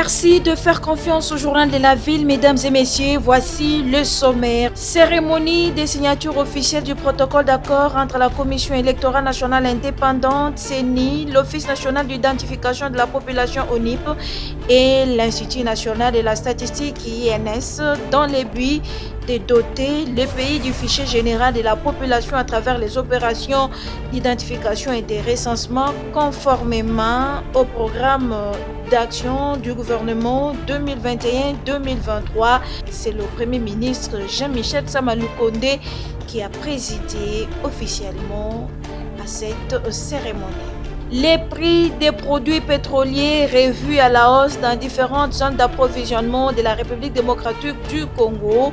Merci de faire confiance au journal de la ville, mesdames et messieurs. Voici le sommaire. Cérémonie des signatures officielles du protocole d'accord entre la Commission électorale nationale indépendante, CENI, l'Office national d'identification de la population ONIP et l'Institut national de la statistique INS dans le but de doter le pays du fichier général de la population à travers les opérations d'identification et de recensement conformément au programme d'action du gouvernement 2021-2023. C'est le Premier ministre Jean-Michel Sama Lukonde qui a présidé officiellement à cette cérémonie. Les prix des produits pétroliers revus à la hausse dans différentes zones d'approvisionnement de la République démocratique du Congo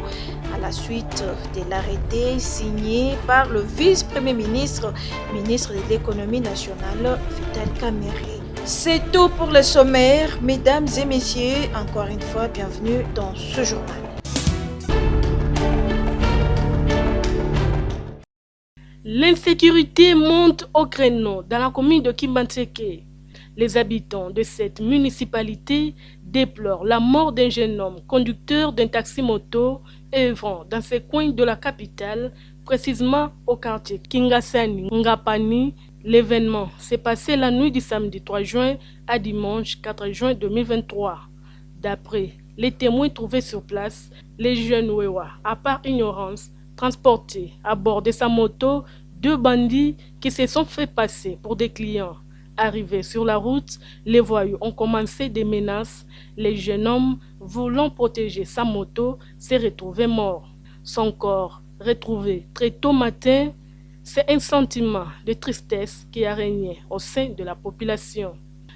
à la suite de l'arrêté signé par le vice-premier ministre, ministre de l'économie nationale, Vital Kamerhe. C'est tout pour le sommaire. Mesdames et messieurs, encore une fois, bienvenue dans ce journal. L'insécurité monte au créneau dans la commune de Kimbantseke. Les habitants de cette municipalité déplorent la mort d'un jeune homme conducteur d'un taxi-moto œuvrant dans ces coins de la capitale, précisément au quartier Kingasani, Ngapani. L'événement s'est passé la nuit du samedi 3 juin à dimanche 4 juin 2023. D'après les témoins trouvés sur place, les jeunes Wewa, à part ignorance, transportés à bord de sa moto, deux bandits qui se sont fait passer pour des clients. Arrivés sur la route, les voyous ont commencé des menaces. Le jeune homme, voulant protéger sa moto, s'est retrouvé mort. Son corps, retrouvé très tôt matin, c'est un sentiment de tristesse qui a régné au sein de la population.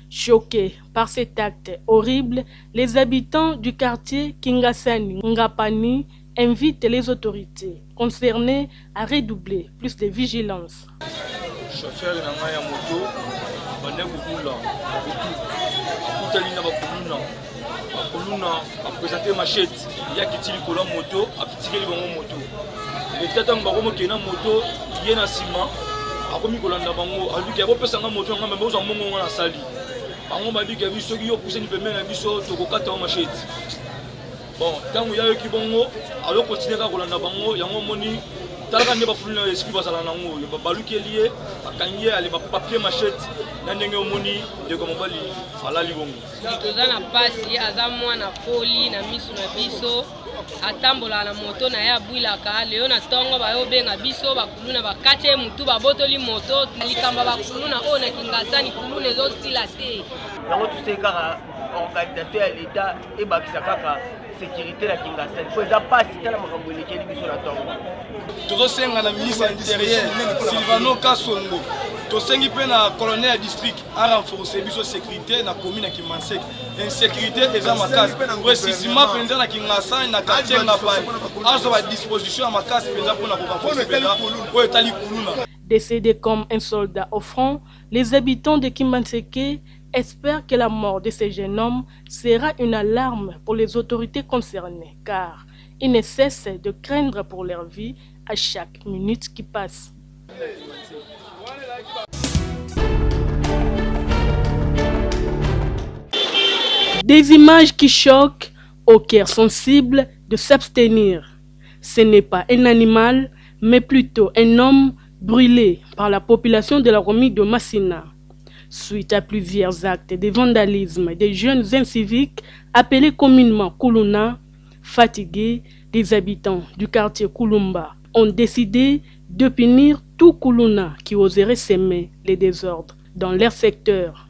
Choqués par cet acte horrible, les habitants du quartier Kingasani, Ngapani, invitent les autorités concernées à redoubler plus de vigilance. Chauffeur na ngai ya moto bande kokula kutalina bakuluna apresenter machette ya kitili kola moto apitikeli bango moto etata ngako mokena moto ye na sima akomi kolanda bango aluki akopesa nga moto nga membe oza mongo nga na sali bango babika biso ki yo puseni pembeni na biso tokokata wa machette. Bon, tango ya yoki bongo alo continuer ka kolanda bango yango moni talaka nde bakuluna esiki basala nango yo baluki lié akangie ale ba papier machette na ndenge omoni de ko mobali alali bongo toza na pasi aza mwana poli na misu na biso atambola na moto na ya bwilaka leo na tongo bayo benga biso bakuluna bakate mutu babotoli moto likamba bakuluna o na Kingasani kuluna zo sila te yango tusekaka organisation ya l'État et bakisa kaka sécurité la Kingasani po eza pasi tala makambo elekeli biso na tongo tozosenga na ministre intérieur Silvano Kasongo tosengi pe na colonel ya district a renforcer biso sécurité na commune ya Kimbantseke. Insécurité eza makasi précisément penza na Kingasani na quartier Ngapani azo ba disposition ya makasi penza pona ko renforcer penza po etali kuluna. Décédé comme un soldat au front, les habitants de Kimbantseke espèrent que la mort de ces jeunes hommes sera une alarme pour les autorités concernées, car ils ne cessent de craindre pour leur vie à chaque minute qui passe. Des images qui choquent au cœur sensible de s'abstenir. Ce n'est pas un animal, mais plutôt un homme brûlé par la population de la commune de Massina. Suite à plusieurs actes de vandalisme des jeunes inciviques appelés communément Kuluna, fatigués, des habitants du quartier Kulumba ont décidé de punir tout Kuluna qui oserait semer les désordres dans leur secteur.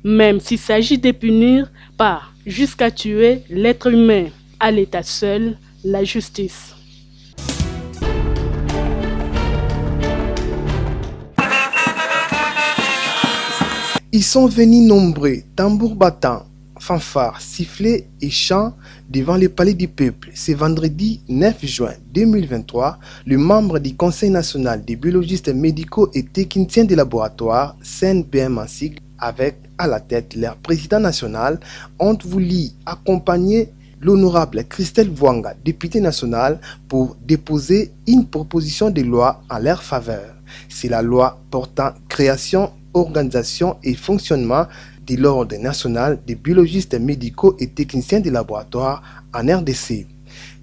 Même s'il s'agit de punir, pas jusqu'à tuer l'être humain. À l'état seul, la justice. Ils sont venus nombreux, tambours battants, fanfares, sifflets et chants devant le palais du peuple. Ce vendredi 9 juin 2023, le membre du Conseil national des biologistes médicaux et techniciens de laboratoire, CNBM ainsi avec à la tête leur président national, ont voulu accompagner l'honorable Christelle Vwanga, députée nationale, pour déposer une proposition de loi en leur faveur. C'est la loi portant création, organisation et fonctionnement de l'Ordre national des biologistes médicaux et techniciens de laboratoire en RDC.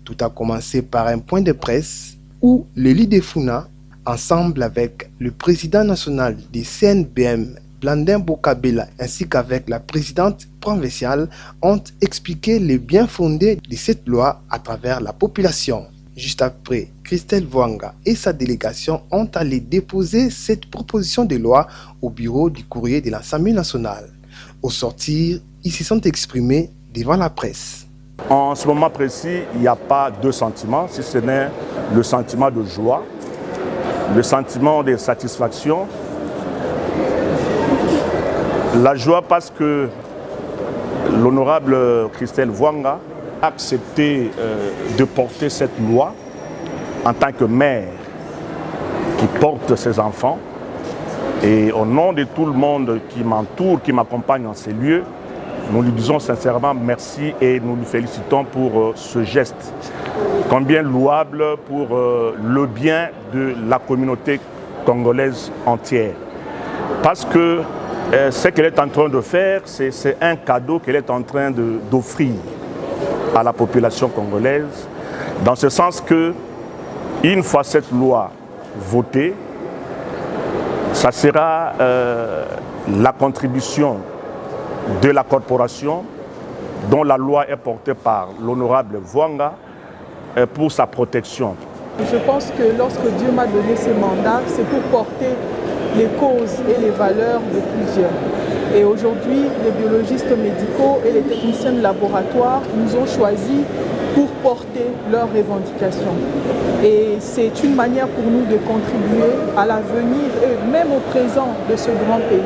Tout a commencé par un point de presse où le leader Funa, ensemble avec le président national des CNBM, Blandin Bokabela, ainsi qu'avec la présidente provinciale, ont expliqué le bien fondé de cette loi à travers la population. Juste après, Christelle Vwanga et sa délégation ont allé déposer cette proposition de loi au bureau du courrier de l'Assemblée nationale. Au sortir, ils se sont exprimés devant la presse. En ce moment précis, il n'y a pas de sentiment, si ce n'est le sentiment de joie, le sentiment de satisfaction. La joie parce que l'honorable Christelle Vwanga a accepté de porter cette loi en tant que mère qui porte ses enfants. Et au nom de tout le monde qui m'entoure, qui m'accompagne en ces lieux, nous lui disons sincèrement merci et nous nous félicitons pour ce geste, combien louable pour le bien de la communauté congolaise entière. Parce que ce qu'elle est en train de faire, c'est un cadeau qu'elle est en train d'offrir à la population congolaise, dans ce sens que, une fois cette loi votée, ça sera la contribution de la corporation dont la loi est portée par l'honorable Vwanga pour sa protection. Je pense que lorsque Dieu m'a donné ce mandat, c'est pour porter les causes et les valeurs de plusieurs. Et aujourd'hui, les biologistes médicaux et les techniciens de laboratoire nous ont choisis pour porter leurs revendications. Et c'est une manière pour nous de contribuer à l'avenir et même au présent de ce grand pays.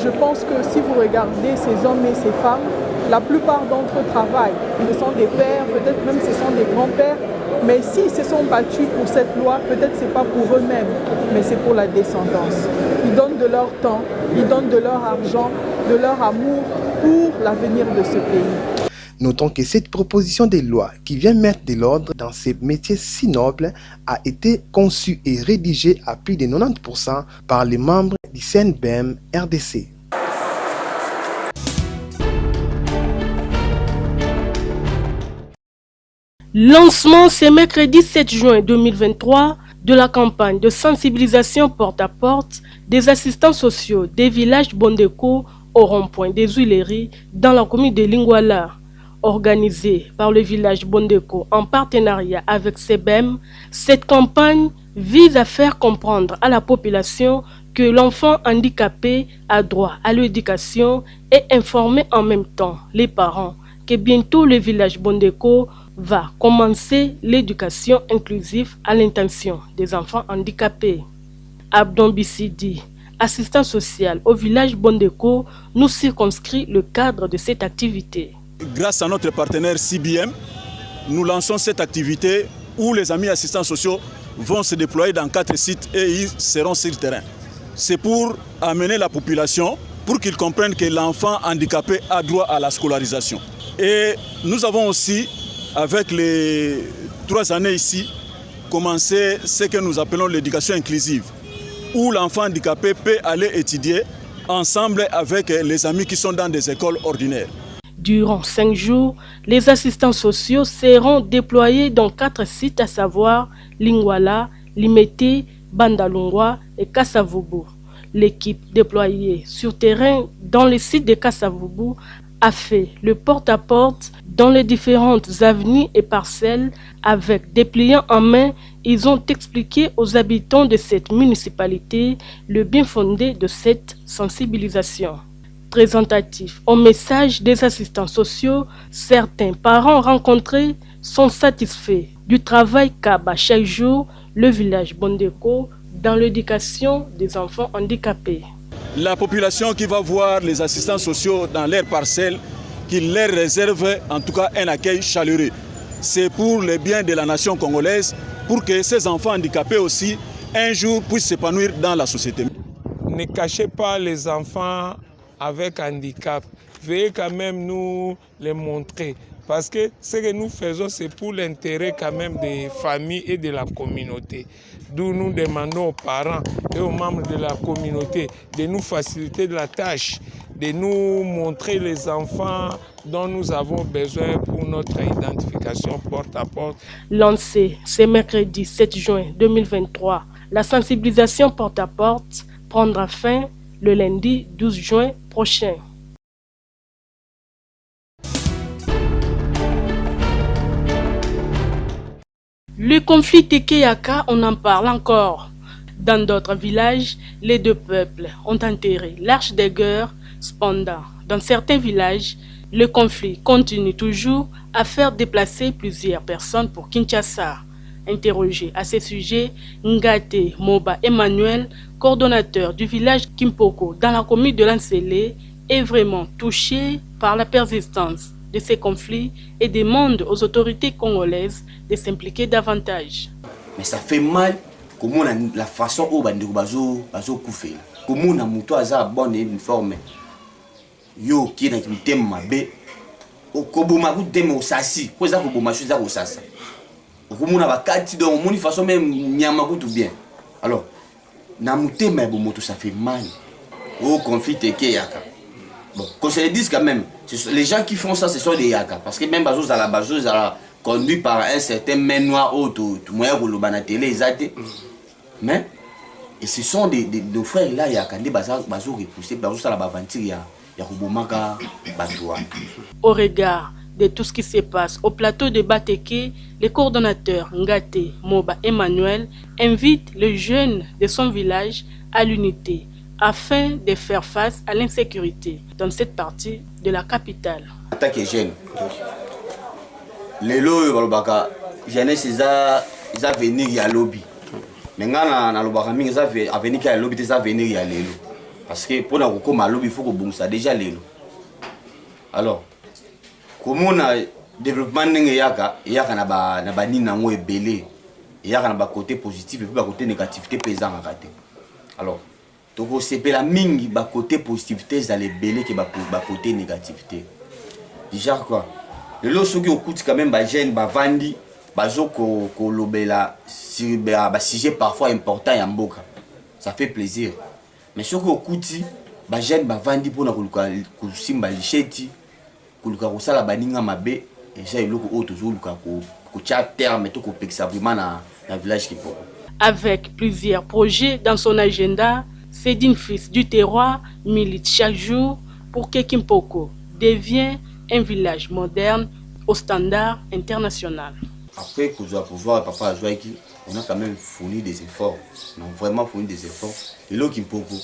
Je pense que si vous regardez ces hommes et ces femmes, la plupart d'entre eux travaillent. Ce sont des pères, peut-être même ce sont des grands-pères. Mais s'ils se sont battus pour cette loi, peut-être ce n'est pas pour eux-mêmes, mais c'est pour la descendance. Ils donnent de leur temps, ils donnent de leur argent, de leur amour pour l'avenir de ce pays. Notons que cette proposition de loi qui vient mettre de l'ordre dans ces métiers si nobles a été conçue et rédigée à plus de 90% par les membres du CNBM RDC. Lancement ce mercredi 7 juin 2023 de la campagne de sensibilisation porte-à-porte des assistants sociaux des villages Bondeko au rond-point des Huileries dans la commune de Lingwala. Organisée par le village Bondeko en partenariat avec CBM, cette campagne vise à faire comprendre à la population que l'enfant handicapé a droit à l'éducation et informer en même temps les parents que bientôt le village Bondeko va commencer l'éducation inclusive à l'intention des enfants handicapés. Abdon Bissidi, assistant social au village Bondeko, nous circonscrit le cadre de cette activité. Grâce à notre partenaire CBM, nous lançons cette activité où les amis assistants sociaux vont se déployer dans 4 sites et ils seront sur le terrain. C'est pour amener la population, pour qu'ils comprennent que l'enfant handicapé a droit à la scolarisation. Et nous avons aussi, avec les 3 années ici, commencé ce que nous appelons l'éducation inclusive, où l'enfant handicapé peut aller étudier ensemble avec les amis qui sont dans des écoles ordinaires. Durant 5 jours, les assistants sociaux seront déployés dans 4 sites, à savoir Lingwala, Limete, Bandalungwa et Kasavubu. L'équipe déployée sur terrain dans les sites de Kasavubu a fait le porte-à-porte dans les différentes avenues et parcelles. Avec des pliants en main, ils ont expliqué aux habitants de cette municipalité le bien fondé de cette sensibilisation. Présentatif au message des assistants sociaux, certains parents rencontrés sont satisfaits du travail qu'a chaque jour le village Bondeko dans l'éducation des enfants handicapés. La population qui va voir les assistants sociaux dans leurs parcelles, qui leur réserve en tout cas un accueil chaleureux. C'est pour le bien de la nation congolaise, pour que ces enfants handicapés aussi, un jour, puissent s'épanouir dans la société. Ne cachez pas les enfants avec handicap. Veuillez quand même nous les montrer. Parce que ce que nous faisons, c'est pour l'intérêt quand même des familles et de la communauté. D'où nous demandons aux parents et aux membres de la communauté de nous faciliter la tâche, de nous montrer les enfants dont nous avons besoin pour notre identification porte à porte. Lancé ce mercredi 7 juin 2023, la sensibilisation porte à porte prendra fin le lundi 12 juin prochain. Le conflit Teke-Yaka, on en parle encore. Dans d'autres villages, les deux peuples ont enterré l'arche des guerres. Cependant, dans certains villages, le conflit continue toujours à faire déplacer plusieurs personnes pour Kinshasa. Interrogé à ce sujet, Ngate Moba Emmanuel, coordonnateur du village Kimpoko dans la commune de Lansele, est vraiment touché par la persistance de ces conflits et demande aux autorités congolaises de s'impliquer davantage. Mais ça fait mal comment la façon dont les gens bazo koufer. Comment na muto aza bonne uniforme. Yo qui na kitem mabe. Okoboma ku teme osasi. Ko za koboma chuza osasa. Comment na bakati donc moni façon même nyama ku tout bien. Alors na mutema bo moto ça fait mal. Au conflit Teke-Yaka. Bon, qu'on se le dise quand même, les gens qui font ça, ce sont des Yaka. Parce que même Bazos à la Bazos, conduit par un certain main noir ou tout moyen pour le banatélé, ils ont. Mais, et ce sont nos frères là, Yaka, des Bazos repoussés, Bazos à la Bavantir, il y a Rubomaka, Batoua. Au regard de tout ce qui se passe au plateau de Bateke, le coordonnateur Ngate Moba Emmanuel invite les jeunes de son village à l'unité, afin de faire face à l'insécurité dans cette partie de la capitale. Attaque jeune. Les lois, jeunesse, ils ont venu à lobby. Maintenant, dans le barami, ils ont venu à lobby, ils ont venu à l'élo. Parce que pour nous comme à lobby, il faut que bon ça déjà l'élo. Alors, comment on a développement n'engayaka, yaka na ba ni na ngo ebele, yaka na ba côté positif et puis ba côté négativité pesant à rater. Alors donc c'est la mingi ba côté positivité ça les belé qui ba côté négativité. Déjà quoi. Le lot soki okuti quand même ba jeune ba vandi bazo ko lobela si ba sujet parfois important ya mboka. Ça fait plaisir. Mais soki okuti ba jeune ba vandi pona ko simba licheti ko sala baninga mabe et ça iloko auto zo luka ko tia terme to ko pekisa vraiment na village Kimpoko. Avec plusieurs projets dans son agenda, Cédine Fils du terroir milite chaque jour pour que Kimpoko devienne un village moderne au standard international. Après que je dois pouvoir, papa Joaiki, on a quand même fourni des efforts. On a vraiment fourni des efforts. Et là, Kimpoko,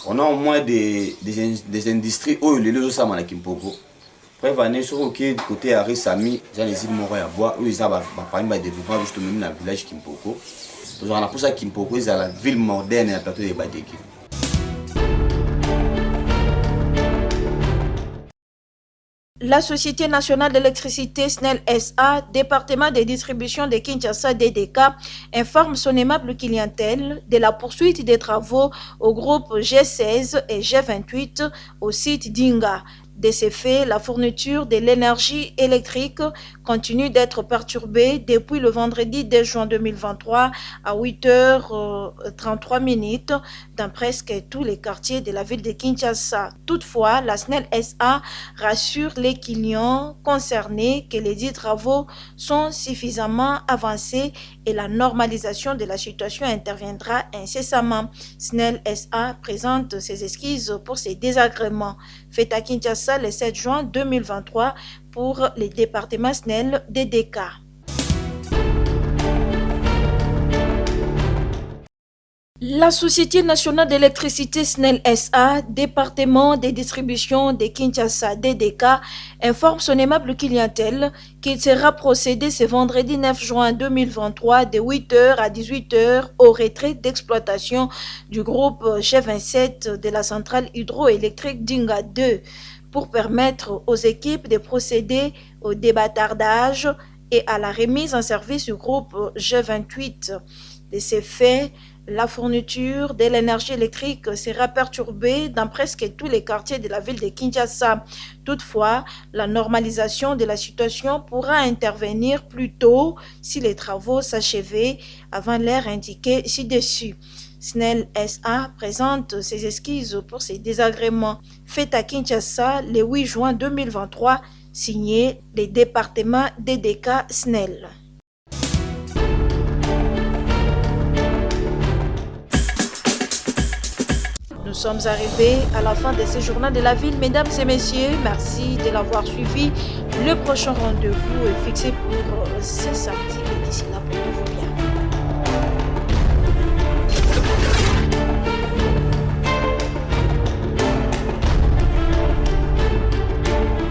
on a au moins des industries où les gens sont à Kimpoko. Après, on a sur le côté Arrêt Sami, j'ai les îles Moroya Bois, où ils ont un développement juste même dans le village Kimpoko. Donc, on a pour ça Kimpoko, c'est la ville moderne et la plateau de Badeki. La Société nationale d'électricité SNEL SA, département de distribution de Kinshasa DDK, informe son aimable clientèle de la poursuite des travaux au groupe G16 et G28 au site d'Inga. De ces faits, la fourniture de l'énergie électrique continue d'être perturbée depuis le vendredi 2 juin 2023 à 8h33 dans presque tous les quartiers de la ville de Kinshasa. Toutefois, la SNEL SA rassure les clients concernés que les dits travaux sont suffisamment avancés et la normalisation de la situation interviendra incessamment. SNEL SA présente ses excuses pour ces désagréments. Fait à Kinshasa le 7 juin 2023 pour les départements SNEL DDK. La Société nationale d'électricité SNEL SA, département des distributions de Kinshasa DDK, informe son aimable clientèle qu'il sera procédé ce vendredi 9 juin 2023 de 8h à 18h au retrait d'exploitation du groupe G27 de la centrale hydroélectrique Dinga 2 pour permettre aux équipes de procéder au débâtardage et à la remise en service du groupe G28. De ces faits, la fourniture de l'énergie électrique sera perturbée dans presque tous les quartiers de la ville de Kinshasa. Toutefois, la normalisation de la situation pourra intervenir plus tôt si les travaux s'achevaient avant l'heure indiquée ci-dessus. SNEL SA présente ses excuses pour ces désagréments. Fait à Kinshasa le 8 juin 2023, signé les départements DDK SNEL. Nous sommes arrivés à la fin de ce journal de la ville. Mesdames et messieurs, merci de l'avoir suivi. Le prochain rendez-vous est fixé pour ce samedi. Et d'ici là, pour vous